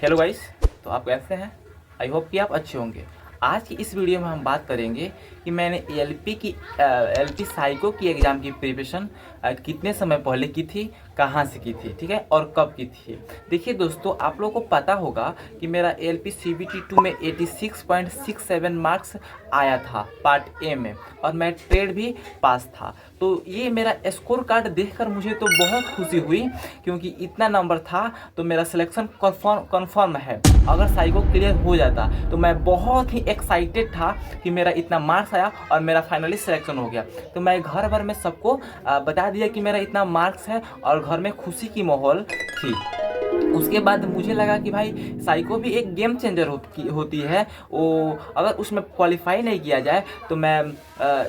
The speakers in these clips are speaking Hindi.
हेलो गाइस, तो आप कैसे हैं? आई होप कि आप अच्छे होंगे। आज की इस वीडियो में हम बात करेंगे कि मैंने एलपी साइको की एग्ज़ाम की प्रिपरेशन कितने समय पहले की थी, कहाँ से की थी, ठीक है, और कब की थी। देखिए दोस्तों, आप लोगों को पता होगा कि मेरा एलपी सीबीटी 2 में 86.67 मार्क्स आया था पार्ट ए में, और मैं ट्रेड भी पास था। तो ये मेरा स्कोर कार्ड देखकर मुझे तो बहुत खुशी हुई, क्योंकि इतना नंबर था तो मेरा सिलेक्शन कन्फर्म है। अगर साइको क्लियर हो जाता तो मैं बहुत ही एक्साइटेड था कि मेरा इतना मार्क्स आया और मेरा फाइनली सिलेक्शन हो गया। तो मैं घर भर में सबको बता दिया कि मेरा इतना मार्क्स है, और घर में खुशी की माहौल थी। उसके बाद मुझे लगा कि भाई साइको भी एक गेम चेंजर होती है। वो अगर उसमें क्वालिफाई नहीं किया जाए तो मैं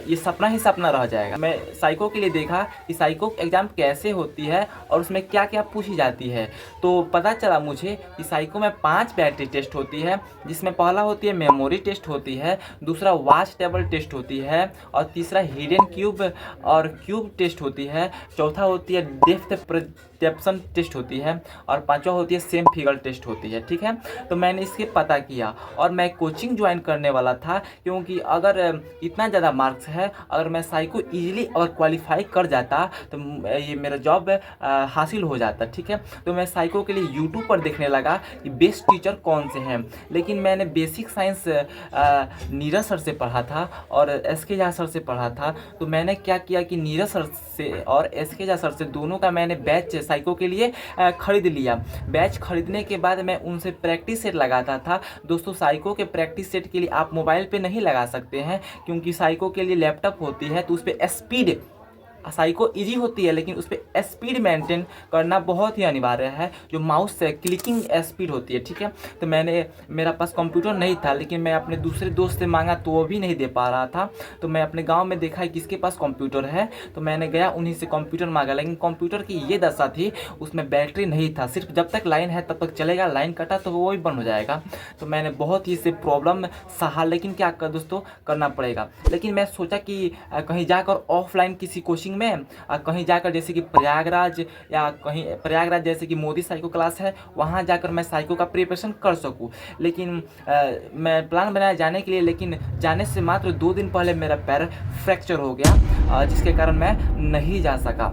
ये सपना ही सपना रह जाएगा। मैं साइको के लिए देखा कि साइको एग्ज़ाम कैसे होती है और उसमें क्या क्या पूछी जाती है। तो पता चला मुझे कि साइको में 5 बैटरी टेस्ट होती है, जिसमें पहला होती है मेमोरी टेस्ट होती है, दूसरा वॉच टेबल टेस्ट होती है, और तीसरा हिडन क्यूब और क्यूब टेस्ट होती है, चौथा होती है डेप्थ परसेप्शन टेस्ट होती है, और पांचवा होती है सेम फिगर टेस्ट होती है। ठीक है, तो मैंने इसके पता किया और मैं कोचिंग ज्वाइन करने वाला था, क्योंकि अगर इतना ज़्यादा मार्क्स है, अगर मैं साइको इजीली अगर क्वालिफाई कर जाता तो ये मेरा जॉब हासिल हो जाता। ठीक है, तो मैं साइको के लिए यूट्यूब पर देखने लगा कि बेस्ट टीचर कौन से हैं। लेकिन मैंने बेसिक साइंस नीरज सर से पढ़ा था और एसके झा सर से पढ़ा था। तो मैंने क्या किया कि नीरज सर से और एसके झा सर से दोनों का मैंने बैच साइको के लिए खरीद लिया। बैच खरीदने के बाद मैं उनसे प्रैक्टिस सेट लगाता था। दोस्तों, साइको के प्रैक्टिस सेट के लिए आप मोबाइल पे नहीं लगा सकते हैं, क्योंकि साइको के लिए लैपटॉप होती है, तो उस पर स्पीड साइको इजी होती है, लेकिन उस पर स्पीड मेंटेन करना बहुत ही अनिवार्य है, जो माउस से क्लिकिंग स्पीड होती है। ठीक है, तो मेरा पास कंप्यूटर नहीं था, लेकिन मैं अपने दूसरे दोस्त से मांगा तो वो भी नहीं दे पा रहा था। तो मैं अपने गांव में देखा किसके पास कंप्यूटर है, तो मैंने गया उन्हीं से कंप्यूटर मांगा। लेकिन कंप्यूटर की ये दशा थी, उसमें बैटरी नहीं था, सिर्फ जब तक लाइन है तब तक चलेगा, लाइन कटा तो वो भी बंद हो जाएगा। तो मैंने बहुत ही से प्रॉब्लम सहा, लेकिन क्या कर दोस्तों, करना पड़ेगा। लेकिन मैं सोचा कि कहीं जाकर ऑफलाइन किसी कोचिंग में कहीं जाकर, जैसे कि प्रयागराज या कहीं प्रयागराज जैसे कि मोदी साइको क्लास है, वहाँ जाकर मैं साइको का प्रिपरेशन कर सकूँ। लेकिन मैं प्लान बनाया जाने के लिए, लेकिन जाने से मात्र 2 दिन पहले मेरा पैर फ्रैक्चर हो गया, जिसके कारण मैं नहीं जा सका।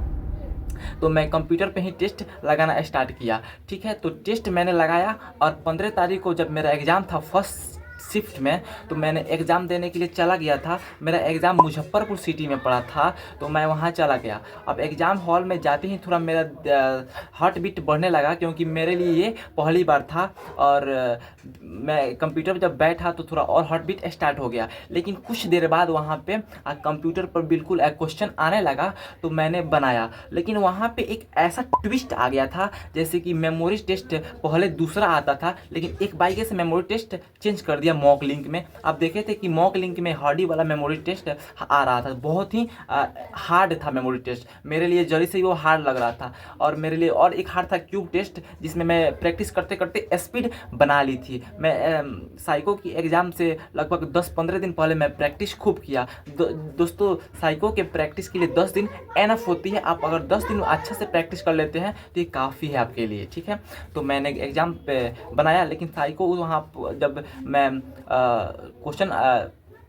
तो मैं कंप्यूटर पे ही टेस्ट लगाना स्टार्ट किया। ठीक है, तो टेस्ट मैंने लगाया, और 15 तारीख को जब मेरा एग्ज़ाम था फर्स्ट शिफ्ट में, तो मैंने एग्ज़ाम देने के लिए चला गया था। मेरा एग्ज़ाम मुजफ्फरपुर सिटी में पड़ा था, तो मैं वहाँ चला गया। अब एग्ज़ाम हॉल में जाते ही थोड़ा मेरा हार्ट बीट बढ़ने लगा, क्योंकि मेरे लिए ये पहली बार था, और मैं कंप्यूटर पर जब बैठा तो थोड़ा और हार्ट बीट स्टार्ट हो गया। लेकिन कुछ देर बाद वहाँ पे कंप्यूटर पर बिल्कुल क्वेश्चन आने लगा, तो मैंने बनाया। लेकिन वहाँ पे एक ऐसा ट्विस्ट आ गया था, जैसे कि मेमोरी टेस्ट पहले दूसरा आता था, लेकिन एक बाइक से मेमोरी टेस्ट चेंज कर दिया मॉक लिंक में। आप देखे थे कि मॉक लिंक में हार्डी वाला मेमोरी टेस्ट आ रहा था, बहुत ही हार्ड था मेमोरी टेस्ट। मेरे लिए जरी से ही वो हार्ड लग रहा था। और मेरे लिए और एक हार्ड था क्यूब टेस्ट, जिसमें मैं प्रैक्टिस करते करते स्पीड बना ली थी। मैं साइको की एग्ज़ाम से लगभग 10-15 दिन पहले मैं प्रैक्टिस खूब किया। दोस्तों, साइको के प्रैक्टिस के लिए 10 दिन एनफ होती है। आप अगर 10 दिन अच्छे से प्रैक्टिस कर लेते हैं तो ये काफ़ी है आपके लिए। ठीक है, तो मैंने एग्ज़ाम पे बनाया, लेकिन साइको वहाँ जब मैं क्वेश्चन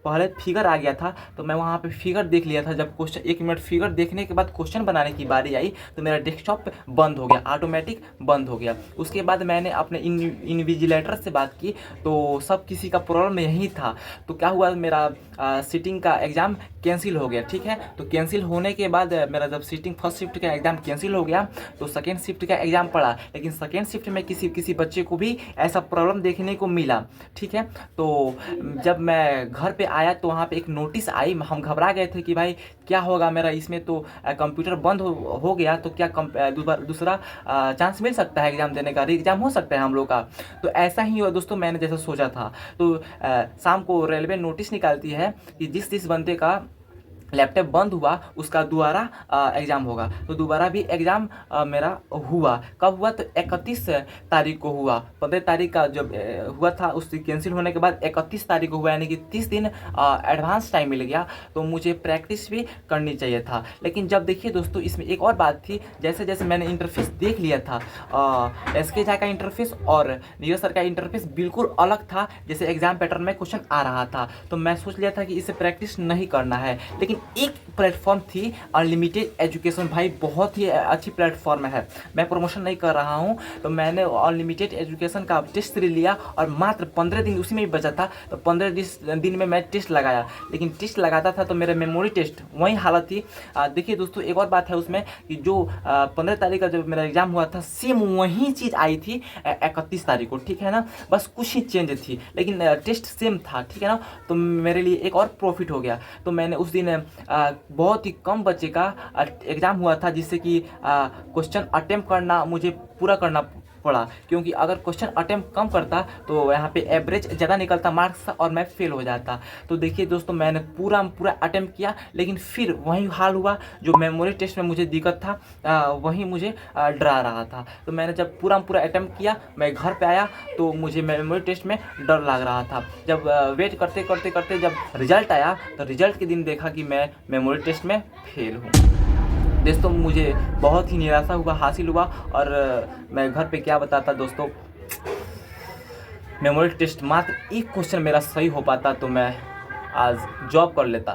पहले फिगर आ गया था, तो मैं वहाँ पे फिगर देख लिया था। जब क्वेश्चन 1 मिनट फिगर देखने के बाद क्वेश्चन बनाने की बारी आई, तो मेरा डेस्कटॉप बंद हो गया, ऑटोमेटिक बंद हो गया। उसके बाद मैंने अपने इन्विजिलेटर से बात की, तो सब किसी का प्रॉब्लम यही था। तो क्या हुआ, मेरा सीटिंग का एग्ज़ाम कैंसिल हो गया। ठीक है, तो कैंसिल होने के बाद मेरा जब सीटिंग फर्स्ट शिफ्ट का एग्ज़ाम कैंसिल हो गया, तो सेकेंड शिफ्ट का एग्ज़ाम पड़ा। लेकिन सेकेंड शिफ्ट में किसी बच्चे को भी ऐसा प्रॉब्लम देखने को मिला। ठीक है, तो जब मैं घर पे आया तो वहाँ पे एक नोटिस आई। हम घबरा गए थे कि भाई क्या होगा मेरा, इसमें तो कंप्यूटर बंद हो गया, तो क्या दूसरा चांस मिल सकता है एग्ज़ाम देने का, री एग्ज़ाम हो सकता है हम लोग का। तो ऐसा ही हुआ दोस्तों, मैंने जैसा सोचा था। तो शाम को रेलवे नोटिस निकालती है कि जिस बंदे का लैपटॉप बंद हुआ उसका दोबारा एग्ज़ाम होगा। तो दोबारा भी एग्ज़ाम मेरा हुआ। कब हुआ? तो 31 तारीख को हुआ। 15 तारीख का जब हुआ था उससे कैंसिल होने के बाद 31 तारीख को हुआ, यानी कि 30 दिन एडवांस टाइम मिल गया। तो मुझे प्रैक्टिस भी करनी चाहिए था। लेकिन जब देखिए दोस्तों इसमें एक और बात थी, जैसे जैसे मैंने इंटरफेस देख लिया था, SK झा का इंटरफेस और नीरज सर का इंटरफेस बिल्कुल अलग था जैसे एग्जाम पैटर्न में क्वेश्चन आ रहा था। तो मैं सोच लिया था कि इसे प्रैक्टिस नहीं करना है। लेकिन एक प्लेटफॉर्म थी अनलिमिटेड एजुकेशन, भाई बहुत ही अच्छी प्लेटफॉर्म है। मैं प्रमोशन नहीं कर रहा हूँ। तो मैंने अनलिमिटेड एजुकेशन का टेस्ट लिया और मात्र 15 दिन उसी में ही बचा था। तो 15 दिन में मैं टेस्ट लगाया। लेकिन टेस्ट लगाता था तो मेरा मेमोरी टेस्ट वही हालत थी। देखिए दोस्तों एक और बात है उसमें कि जो 15 तारीख का जब मेरा एग्जाम हुआ था सेम वही चीज़ आई थी 31 तारीख को, ठीक है ना। बस कुछ ही चेंज थी लेकिन टेस्ट सेम था, ठीक है ना। तो मेरे लिए एक और प्रॉफिट हो गया। तो मैंने उस दिन बहुत ही कम बच्चे का एग्ज़ाम हुआ था जिससे कि क्वेश्चन अटेम्प्ट करना मुझे पूरा करना पड़ा, क्योंकि अगर क्वेश्चन अटेम्प्ट कम करता तो यहाँ पे एवरेज ज़्यादा निकलता मार्क्स और मैं फेल हो जाता। तो देखिए दोस्तों मैंने पूरा अटेम्प्ट किया लेकिन फिर वही हाल हुआ। जो मेमोरी टेस्ट में मुझे दिक्कत था वही मुझे डरा रहा था। तो मैंने जब पूरा अटेम्प्ट किया, मैं घर पे आया तो मुझे मेमोरी टेस्ट में डर लग रहा था। जब वेट करते करते करते जब रिजल्ट आया तो रिजल्ट के दिन देखा कि मैं मेमोरी टेस्ट में फेल हूँ। दोस्तों मुझे बहुत ही निराशा हुआ हासिल हुआ और मैं घर पे क्या बताता दोस्तों। मेमोरी टेस्ट मात्र एक क्वेश्चन मेरा सही हो पाता तो मैं आज जॉब कर लेता।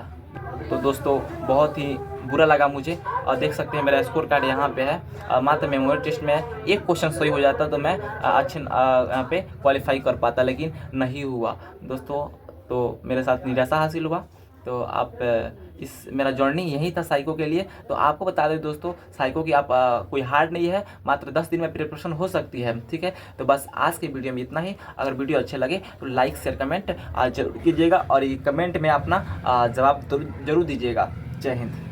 तो दोस्तों बहुत ही बुरा लगा मुझे। और देख सकते हैं मेरा स्कोर कार्ड यहाँ पे है। मात्र मेमोरी टेस्ट में एक क्वेश्चन सही हो जाता तो मैं अच्छे यहाँ पे क्वालिफाई कर पाता, लेकिन नहीं हुआ दोस्तों। तो मेरे साथ निराशा हासिल हुआ। तो आप इस मेरा जर्नी यही था साइको के लिए। तो आपको बता दें दोस्तों साइको की आप कोई हार्ड नहीं है, मात्र 10 दिन में प्रिपरेशन हो सकती है, ठीक है। तो बस आज के वीडियो में इतना ही। अगर वीडियो अच्छे लगे तो लाइक शेयर कमेंट जरूर कीजिएगा और ये कमेंट में अपना जवाब जरूर दीजिएगा। जय हिंद।